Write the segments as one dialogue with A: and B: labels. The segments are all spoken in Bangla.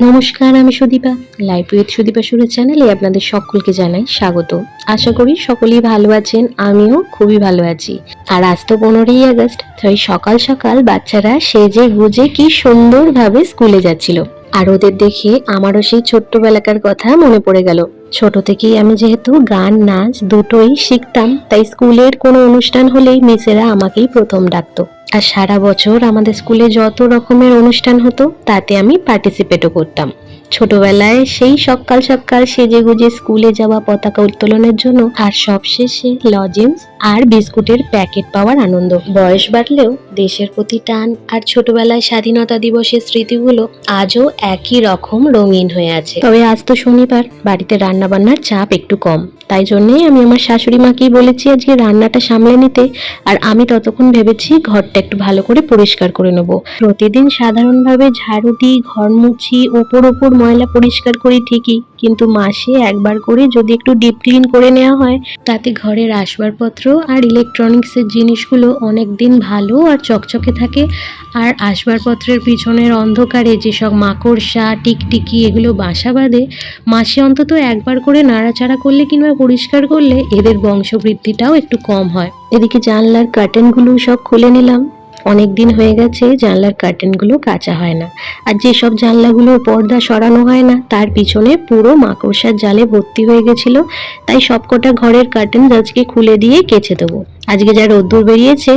A: নমস্কার, আমি সুদীপা। লাইফ উইথ সুদীপা সুরের চ্যানেলে আপনাদের সকলকে জানাই স্বাগত। আশা করি সকলেই ভালো আছেন, আমিও খুবই ভালো আছি। আর আজ তো 15ই আগস্ট, তাই সকাল সকাল বাচ্চারা সেজে গুজে কি সুন্দরভাবে স্কুলে যাচ্ছিল। আর ওদের দেখে আমারও সেই ছোট্টবেলাকার কথা মনে পড়ে গেল। ছোট থেকেই আমি যেহেতু গান নাচ দুটোই শিখতাম, তাই স্কুলের কোনো অনুষ্ঠান হলেই মিসেরা আমাকেই প্রথম ডাকতো। আর সারা বছর আমাদের স্কুলে যত রকমের অনুষ্ঠান হতো তাতে আমি পার্টিসিপেটও করতাম। ছোটবেলায় সেই সকাল সকাল সেজে গুজে স্কুলে যাওয়া, পতাকা উত্তোলনের জন্য, আর সবশেষে লজেন্স আর বিস্কুটের প্যাকেট পাওয়ার আনন্দ। বয়স বাড়লেও দেশের প্রতি টান আর ছোটবেলায় স্বাধীনতা দিবসের স্মৃতিগুলো আজও একই রকম রঙিন হয়ে আছে। তবে আজ তো শনিবার, বাড়িতে রান্না বান্নার চাপ একটু কম, তাই জন্যই আমি আমার শাশুড়ি মাকেই বলেছি আজকে রান্নাটা সামলে নিতে। আর আমি ততক্ষণ ভেবেছি ঘরটা একটু ভালো করে পরিষ্কার করে নেব। প্রতিদিন সাধারণভাবে ঝাড়ু দিই, ঘর মুছি, ওপর ময়লা পরিষ্কার করি ঠিকই, কিন্তু মাসে একবার করে যদি একটু ডিপ ক্লিন করে নেওয়া হয়, তাতে ঘরের আসবাবপত্র আর ইলেকট্রনিক্সের জিনিসগুলো অনেক দিন ভালো আর চকচকে থাকে। আর আসবাবপত্রের পিছনের অন্ধকারে যেসব মাকড়সা, টিকটিকি এগুলো বাসা বাঁধে, মাসে অন্তত একবার করে নাড়াচাড়া করলে কিংবা পরিষ্কার করলে এদের বংশবৃদ্ধিটাও একটু কম হয়। এদিকে জানলার কার্টেনগুলো সব খুলে নিলাম। অনেক দিন হয়ে গেছে জানলার কার্টেনগুলো কাচা হয় না। আর যেসব জানলাগুলোর পর্দা সরানো হয় না তার পিছনে পুরো মাকড়সার জালে ভর্তি হয়ে গেছিল, তাই সবকটা ঘরের কার্টেন আজকে খুলে দিয়ে কেচে দেবো। আজকে যা রোদ্দুর বেরিয়েছে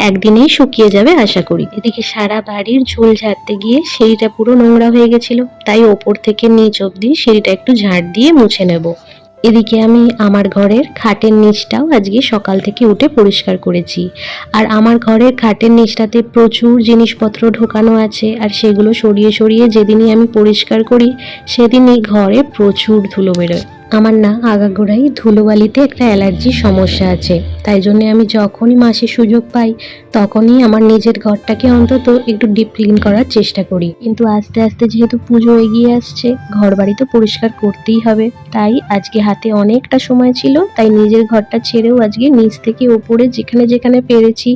A: একদিনেই শুকিয়ে যাবে আশা করি। এদিকে সারা বাড়ির ঝুল ঝাড়তে গিয়ে সিঁড়িটা পুরো নোংরা হয়ে গেছিল, তাই ওপর থেকে নিচ অব্দি সিঁড়িটা একটু ঝাড় দিয়ে মুছে নেব। এদিকে আমি আমার ঘরের খাটের নিচটাও আজকে সকাল থেকে উঠে পরিষ্কার করেছি। আর আমার ঘরের খাটের নিচটাতে প্রচুর জিনিসপত্র ঢোকানো আছে, আর সেগুলো সরিয়ে সরিয়ে যেদিনই আমি পরিষ্কার করি সেদিনই ঘরে প্রচুর ধুলো বেরোয়। আমার না আগাগোড়াই ধুলোবালিতে একটা অ্যালার্জির সমস্যা আছে, তাই জন্য আমি যখনই মাসে সুযোগ পাই তখনই আমার নিজের ঘরটাকে অন্তত একটু ডিপ ক্লিন করার চেষ্টা করি। কিন্তু আস্তে আস্তে যেহেতু পুজো এগিয়ে আসছে, ঘর বাড়ি তো পরিষ্কার করতেই হবে, তাই আজকে হাতে অনেকটা সময় ছিল, তাই নিজের ঘরটা ছেড়েও আজকে নিচ থেকে ওপরে যেখানে যেখানে পেরেছি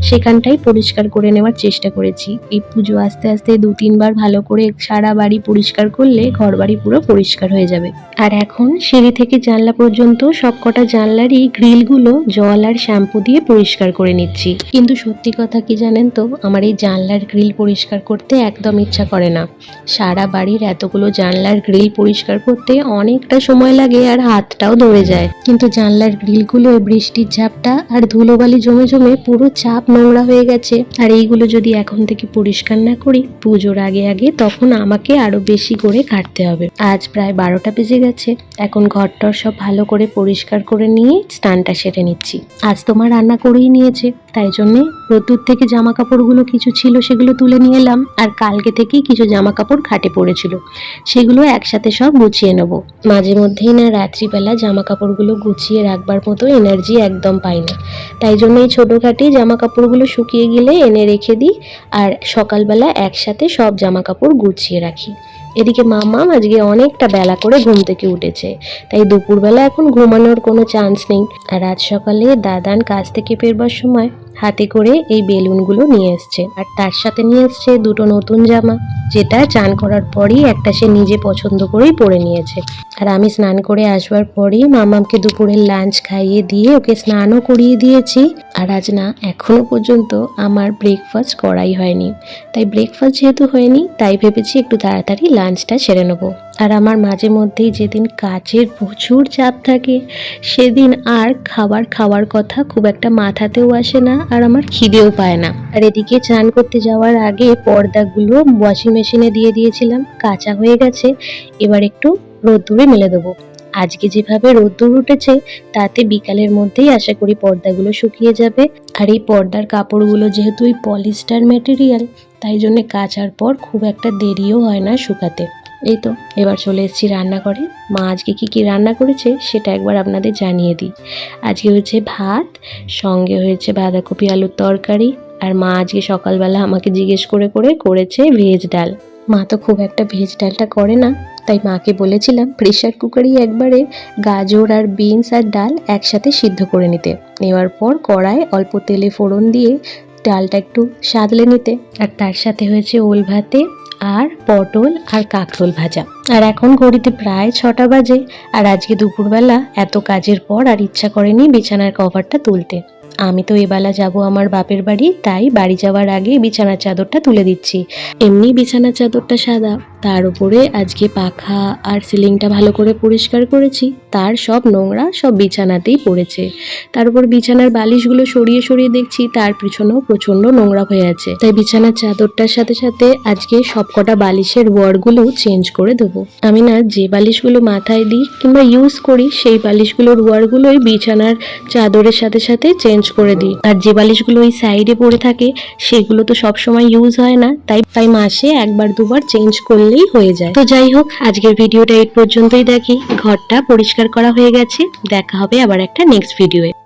A: সেখানটাই পরিষ্কার করে নেওয়ার চেষ্টা করেছি। এই পুজো আস্তে আস্তে 2-3 বার ভালো করে সারা বাড়ি পরিষ্কার করলে ঘর বাড়ি পুরো পরিষ্কার হয়ে যাবে। আর এখন সিঁড়ি থেকে জানলা পর্যন্ত সবকটা জানলারই গ্রিলগুলো জল আর শ্যাম্পু দিয়ে পরিষ্কার করে নিচ্ছি। কিন্তু সত্যি কথা কি জানেন তো, আমার এই জানলার গ্রিল পরিষ্কার করতে একদম ইচ্ছা করে না। সারা বাড়ির এতগুলো জানলার গ্রিল পরিষ্কার করতে অনেকটা সময় লাগে আর হাতটাও ধরে যায়। কিন্তু জানলার গ্রিলগুলো বৃষ্টির ঝাপটা আর ধুলোবালি জমে জমে পুরো চাপ নোংরা হয়ে গেছে। আর এইগুলো যদি এখন থেকে পরিষ্কার না করি পুজোর আগে আগে, তখন আমাকে আরো বেশি করে কাটতে হবে। আজ প্রায় 12টা বেজে গেছে। এখন ঘরটর সব ভালো করে পরিষ্কার করে নিয়ে স্নানটা সেরে নিচ্ছি। আজ তোমার রান্না করেই নিয়েছে, তাই জন্যে রোদ্দুর থেকে জামা কাপড়গুলো কিছু ছিল সেগুলো তুলে নিয়ে এলাম। আর কালকে থেকেই কিছু জামা কাপড় খাটে পড়েছিল, সেগুলো একসাথে সব গুছিয়ে নেব। মাঝে মধ্যেই না রাত্রিবেলা জামা কাপড়গুলো গুছিয়ে রাখবার মতো এনার্জি একদম পাই না, তাই জন্য এই ছোটোখাটি জামা কাপড়গুলো শুকিয়ে গেলে এনে রেখে দিই, আর সকালবেলা একসাথে সব জামা কাপড় গুছিয়ে রাখি। এদিকে মাম্মাম আজকে অনেকটা বেলা করে ঘুম থেকে উঠেছে, তাই দুপুরবেলা এখন ঘুমানোর কোনো চান্স নেই। আর আজ সকালে দাদান কাজ থেকে ফেরবার সময় হাতে করে এই বেলুনগুলো নিয়ে এসছে, আর তার সাথে নিয়ে এসছে দুটো নতুন জামা, যেটা চান করার পরই একটা সে নিজে পছন্দ করেই পরে নিয়েছে। আর আমি স্নান করে আসবার পরই মামামকে দুপুরের লাঞ্চ খাইয়ে দিয়ে ওকে স্নানও করিয়ে দিয়েছি। আর আজ না এখনো পর্যন্ত আমার ব্রেকফাস্ট করাই হয়নি, তাই ব্রেকফাস্ট যেহেতু হয়নি তাই ভেবেছি একটু তাড়াতাড়ি লাঞ্চটা সেরে নেবো। আর আমার মাঝে মধ্যেই যেদিন কাজের প্রচুর চাপ থাকে সেদিন আর খাওয়ার কথা খুব একটা মাথাতেও আসে না, আর আমার খিদেও পায় না। আর এদিকে চান করতে যাওয়ার আগে পর্দাগুলো ওয়াশিং মেশিনে দিয়ে দিয়েছিলাম, কাঁচা হয়ে গেছে, এবার একটু রোদ্দুরে মেলে দেবো। আজকে যেভাবে রোদ্দুর উঠেছে তাতে বিকালের মধ্যেই আশা করি পর্দাগুলো শুকিয়ে যাবে। আর এই পর্দার কাপড়গুলো যেহেতু এই পলিস্টার ম্যাটেরিয়াল, তাই জন্য কাচার পর খুব একটা দেরিও হয় না শুকাতে। এই তো এবার চলে এসেছি রান্নাঘরে। মা আজকে কি রান্না করেছে সেটা একবার আপনাদের জানিয়ে দিই। আজকে হয়েছে ভাত, সঙ্গে হয়েছে বাঁধাকপি আলুর তরকারি, আর মা আজকে সকালবেলা আমাকে জিজ্ঞেস করে করে করেছে ভেজ ডাল। মা তো খুব একটা ভেজ ডালটা করে না, তাই মাকে বলেছিলাম প্রেশার কুকারেই একবারে গাজর আর বিনস আর ডাল একসাথে সিদ্ধ করে নিতে, নেওয়ার পর কড়ায় অল্প তেলে ফোড়ন দিয়ে ডালটা একটু সাদলে নিতে। আর তার সাথে হয়েছে ওল ভাতে আর পটল আর কাঁকরোল ভাজা। আর এখন ঘড়িতে প্রায় 6টা বাজে। আর আজকে দুপুরবেলা এত কাজের পর আর ইচ্ছা করেনি বিছানার কভারটা তুলতে। আমি তো এবেলা যাব আমার বাপের বাড়ি, তাই বাড়ি যাওয়ার আগে বিছানার চাদরটা তুলে দিচ্ছি। এমনি বিছানার চাদরটা সাদা, তার উপরে আজকে পাখা আর সিলিংটা ভালো করে পরিষ্কার করেছি, তার সব নোংরা সব বিছানাতেই পড়েছে। তার উপর বিছানার বালিশগুলো সরিয়ে সরিয়ে দেখছি তার পিছনেও প্রচন্ড নোংরা হয়ে আছে, তাই বিছানার চাদরটার সাথে সাথে আজকে সবকটা বালিশের ওয়ারগুলো চেঞ্জ করে দেবো। আমি না যে বালিশগুলো মাথায় দিই কিংবা ইউজ করি সেই বালিশগুলোর ওয়ারগুলোই বিছানার চাদরের সাথে সাথে চেঞ্জ করে দিই। আর যে বালিশগুলো ওই সাইডে পড়ে থাকে সেগুলো তো সবসময় ইউজ হয় না, তাই মাসে একবার দুবার চেঞ্জ করলেই হয়ে যায়। তো যাই হোক, আজকের ভিডিওটা এই পর্যন্তই। দেখি ঘরটা পরিষ্কার করা হয়ে গেছে। দেখা হবে আবার একটা নেক্সট ভিডিওয়ে।